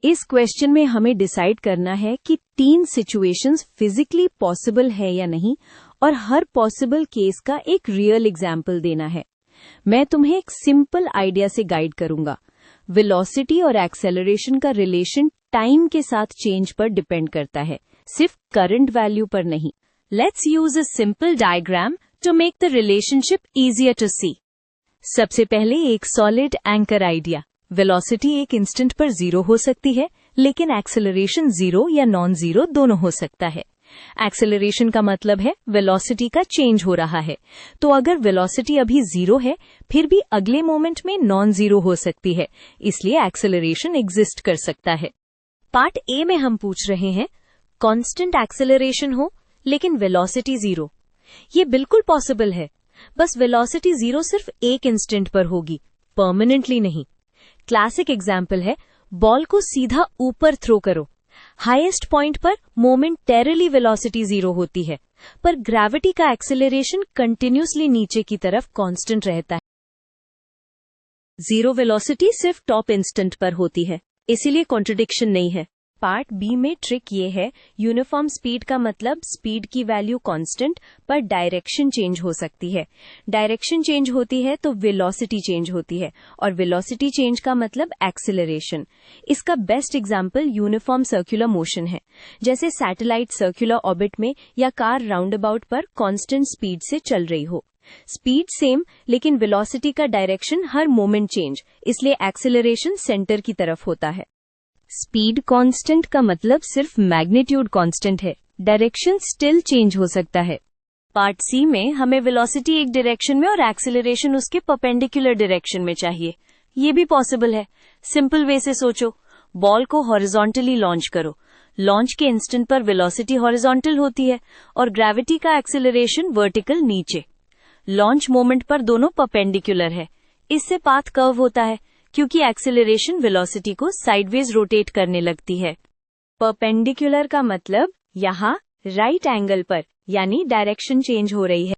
इस क्वेश्चन में हमें डिसाइड करना है कि 3 सिचुएशंस फिजिकली पॉसिबल है या नहीं और हर पॉसिबल केस का एक रियल एग्जाम्पल देना है। मैं तुम्हें एक सिंपल आइडिया से गाइड करूंगा। वेलोसिटी और एक्सेलरेशन का रिलेशन टाइम के साथ चेंज पर डिपेंड करता है, सिर्फ करंट वैल्यू पर नहीं। Let's use a simple diagram to make the relationship easier to see. सबसे पहले एक सॉलिड एंकर आइडिया। वेलोसिटी एक इंस्टेंट पर 0 हो सकती है, लेकिन एक्सेलरेशन 0 या नॉन 0 दोनों हो सकता है। एक्सेलरेशन का मतलब है वेलोसिटी का चेंज हो रहा है। तो अगर वेलोसिटी अभी 0 है, फिर भी अगले मोमेंट में नॉन 0 हो सकती है, इसलिए एक्सेलरेशन एग्जिस्ट कर सकता है। पार्ट ए में हम पूछ रहे हैं, कांस्टेंट एक्सेलरेशन हो लेकिन वेलोसिटी 0। ये बिल्कुल पॉसिबल है, बस वेलोसिटी 0 सिर्फ एक इंस्टेंट पर होगी, परमानेंटली नहीं। क्लासिक एग्जाम्पल है, बॉल को सीधा ऊपर थ्रो करो। हाईएस्ट पॉइंट पर मोमेंटेरली वेलोसिटी 0 होती है, पर ग्रेविटी का एक्सेलरेशन कंटिन्यूसली नीचे की तरफ कांस्टेंट रहता है। 0 वेलोसिटी सिर्फ टॉप इंस्टेंट पर होती है, इसीलिए कॉन्ट्रडिक्शन नहीं है। पार्ट बी में ट्रिक ये है, यूनिफॉर्म स्पीड का मतलब स्पीड की वैल्यू कांस्टेंट पर डायरेक्शन चेंज हो सकती है। डायरेक्शन चेंज होती है तो वेलोसिटी चेंज होती है, और वेलोसिटी चेंज का मतलब एक्सेलरेशन। इसका best example uniform circular motion है, जैसे सैटेलाइट सर्कुलर ऑर्बिट में या कार राउंडअबाउट पर कांस्टेंट स्पीड से चल रही हो। स्पीड सेम, लेकिन वेलोसिटी का डायरेक्शन हर मोमेंट चेंज, इसलिए एक्सेलरेशन सेंटर की तरफ होता है। स्पीड कांस्टेंट का मतलब सिर्फ मैग्नीट्यूड कांस्टेंट है, डायरेक्शन स्टिल चेंज हो सकता है। पार्ट सी में हमें वेलोसिटी एक डायरेक्शन में और एक्सेलरेशन उसके परपेंडिकुलर डायरेक्शन में चाहिए। ये भी पॉसिबल है। सिंपल वे से सोचो, बॉल को हॉरिजॉन्टली लॉन्च करो। लॉन्च के इंस्टेंट पर वेलोसिटी हॉरिजॉन्टल होती है और ग्रेविटी का एक्सेलरेशन वर्टिकल नीचे। लॉन्च मोमेंट पर दोनों परपेंडिकुलर है, इससे पाथ कर्व होता है, क्योंकि एक्सेलरेशन वेलोसिटी को साइडवेज रोटेट करने लगती है। परपेंडिकुलर का मतलब यहाँ राइट एंगल पर, यानी डायरेक्शन चेंज हो रही है।